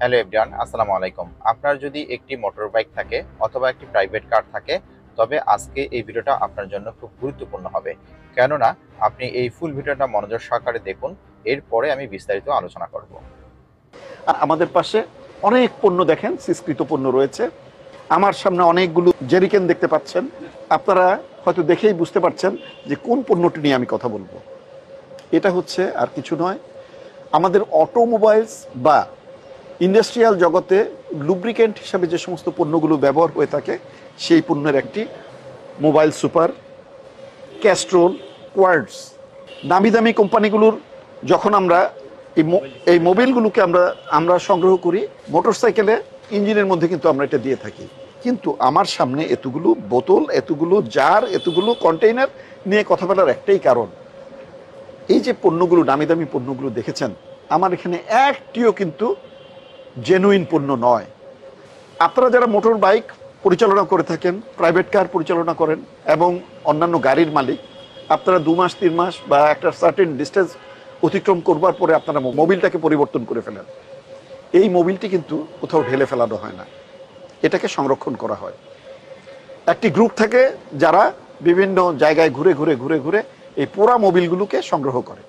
Hello everyone, আসসালামু আলাইকুম। আপনার যদি একটি মোটর বাইক থাকে অথবা একটি প্রাইভেট কার থাকে, তবে আজকে এই ভিডিওটা আপনার জন্য খুব গুরুত্বপূর্ণ হবে। কেননা আপনি এই ফুল ভিডিওটা মনোযোগ সহকারে দেখুন, এরপরে আমি বিস্তারিত আলোচনা করব। আমাদের পাশে অনেক পণ্য দেখেন, সিসকৃত পণ্য রয়েছে। আমার সামনে অনেকগুলো জেরিকেন দেখতে পাচ্ছেন। আপনারা হয়তো দেখেই বুঝতে পারছেন যে কোন পণ্যটি নিয়ে আমি কথা বলবো। এটা হচ্ছে আর কিছু নয়, আমাদের অটোমোবাইলস বা ইন্ডাস্ট্রিয়াল জগতে লুব্রিকেন্ট হিসাবে যে সমস্ত পণ্যগুলো ব্যবহার হয়ে থাকে, সেই পণ্যের একটি মোবাইল সুপার, ক্যাস্ট্রোল, কোয়ার্ডস। দামি দামি কোম্পানিগুলোর যখন আমরা এই মোবিলগুলোকে আমরা সংগ্রহ করি, মোটরসাইকেলে ইঞ্জিনের মধ্যে কিন্তু আমরা এটা দিয়ে থাকি। কিন্তু আমার সামনে এতগুলো বোতল, এতগুলো জার, এতগুলো কন্টেইনার নিয়ে কথা বলার একটাই কারণ, এই যে পণ্যগুলো, দামি দামি পণ্যগুলো দেখেছেন, আমার এখানে একটিও কিন্তু জেনুইন পণ্য নয়। আপনারা যারা মোটর বাইক পরিচালনা করে থাকেন, প্রাইভেট কার পরিচালনা করেন এবং অন্যান্য গাড়ির মালিক, আপনারা 2 মাস 3 মাস বা একটা সার্টেন ডিস্টেন্স অতিক্রম করবার পরে আপনারা মোবিলটাকে পরিবর্তন করে ফেলেন। এই মোবিলটি কিন্তু কোথাও ঢেলে ফেলানো হয় না, এটাকে সংরক্ষণ করা হয়। একটি গ্রুপ থাকে যারা বিভিন্ন জায়গায় ঘুরে ঘুরে ঘুরে ঘুরে এই পোড়া মোবিলগুলোকে সংগ্রহ করে।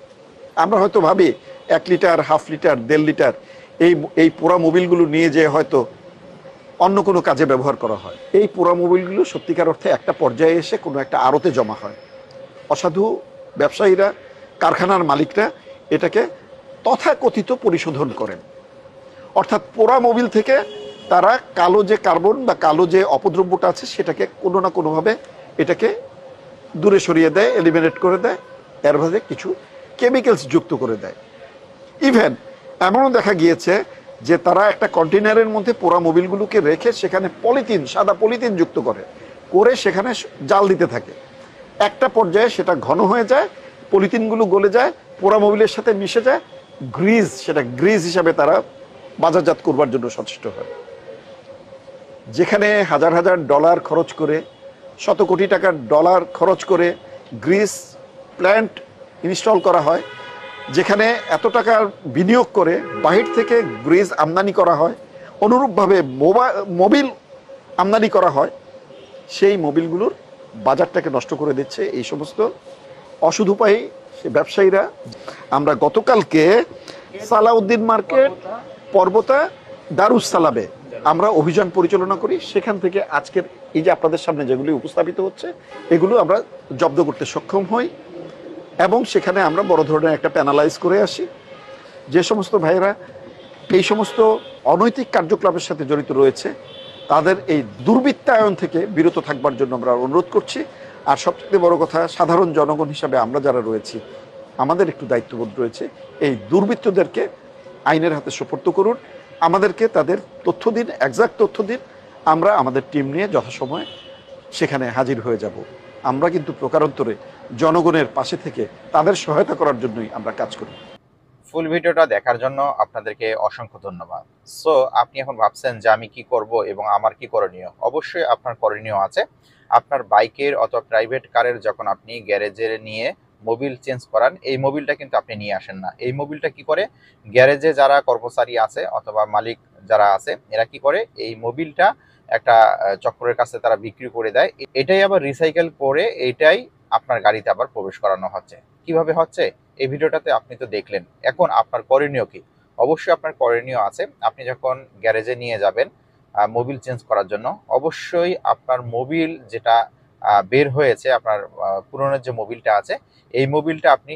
আমরা হয়তো ভাবি 1 লিটার, হাফ লিটার, 1.5 লিটার এই পোড়া মোবিলগুলো নিয়ে যেয়ে হয়তো অন্য কোনো কাজে ব্যবহার করা হয়। এই পোড়া মোবিলগুলো সত্যিকার অর্থে একটা পর্যায়ে এসে কোনো একটা আড়তে জমা হয়। অসাধু ব্যবসায়ীরা, কারখানার মালিকরা এটাকে তথাকথিত পরিশোধন করেন। অর্থাৎ পোড়া মোবিল থেকে তারা কালো যে কার্বন বা কালো যে অপদ্রব্যটা আছে সেটাকে কোনো না কোনোভাবে এটাকে দূরে সরিয়ে দেয়, এলিমিনেট করে দেয়, এর ভাবে কিছু কেমিক্যালস যুক্ত করে দেয়। ইভেন এমনও দেখা গিয়েছে যে তারা একটা কন্টেনারের মধ্যে পোড়া মোবিলগুলোকে রেখে সেখানে পলিথিন, সাদা পলিথিন যুক্ত করে সেখানে জাল দিতে থাকে। একটা পর্যায়ে সেটা ঘন হয়ে যায়, পলিথিনগুলো গলে যায়, পোড়া মোবিলের সাথে মিশে যায়, সেটা গ্রিজ হিসাবে তারা বাজারজাত করবার জন্য সচেষ্ট হয়। যেখানে হাজার হাজার ডলার খরচ করে, শত কোটি টাকার ডলার খরচ করে গ্রিস প্ল্যান্ট ইনস্টল করা হয়, যেখানে এত টাকার বিনিয়োগ করে বাহির থেকে গ্রিজ আমদানি করা হয়, অনুরূপভাবে মোবিল আমদানি করা হয়, সেই মোবিলগুলোর বাজারটাকে নষ্ট করে দিচ্ছে এই সমস্ত অসুধুপায়ী ব্যবসায়ীরা। আমরা গতকালকে সালাউদ্দিন মার্কেট, পর্বতা, দারুস সালামে আমরা অভিযান পরিচালনা করি। সেখান থেকে আজকের এই যে আপনাদের সামনে যেগুলি উপস্থাপিত হচ্ছে, এগুলো আমরা জব্দ করতে সক্ষম হই এবং সেখানে আমরা বড় ধরনের একটা প্যানালাইজ করে আসি। যে সমস্ত ভাইয়েরা এই সমস্ত অনৈতিক কার্যকলাপের সাথে জড়িত রয়েছে, তাদের এই দুর্বৃত্তায়ন থেকে বিরত থাকবার জন্য আমরা অনুরোধ করছি। আর সবচেয়ে বড় কথা, সাধারণ জনগণ হিসাবে আমরা যারা রয়েছি, আমাদের একটু দায়িত্ববোধ রয়েছে। এই দুর্বৃত্তদেরকে আইনের হাতে সোপর্দ করুন, আমাদেরকে তাদের তথ্য দিন, এক্সাক্ট তথ্য দিন, আমরা আমাদের টিম নিয়ে যথাসময়ে সেখানে হাজির হয়ে যাব। আমরা কিন্তু প্রকারান্তরে জনগণের পাশে থেকে তাদের সহায়তা করার জন্যই আমরা কাজ করি। ফুল ভিডিওটা দেখার জন্য আপনাদেরকে অসংখ্য ধন্যবাদ। সো আপনি এখন ভাবছেন যে আমি কি করব এবং আমার কি করণীয়। অবশ্যই আপনার করণীয় আছে। আপনার বাইকের অথবা প্রাইভেট কারের যখন আপনি গ্যারেজে নিয়ে মোবিল চেঞ্জ করান, এই মোবিলটা কিন্তু আপনি নিয়ে আসেন না। এই মোবিলটা কি করে, গ্যারেজে যারা কর্মচারী আছে অথবা মালিক যারা আছে, এরা কি করে, এই মোবিলটা একটা চক্রের কাছে তারা বিক্রি করে দেয়। এটাই আবার রিসাইকেল করে এটাই আপনার গাড়িতে আবার প্রবেশ করানো হচ্ছে। কিভাবে হচ্ছে এই ভিডিওটাতে আপনি তো দেখলেন। এখন আপনার করণীয় কি? অবশ্যই আপনার করণীয় আছে। আপনি যখন গ্যারেজে নিয়ে যাবেন মোবিল চেঞ্জ করার জন্য, অবশ্যই আপনার মোবিল যেটা বের হয়েছে, আপনার পুরনো যে মোবিলটা আছে, এই মোবিলটা আপনি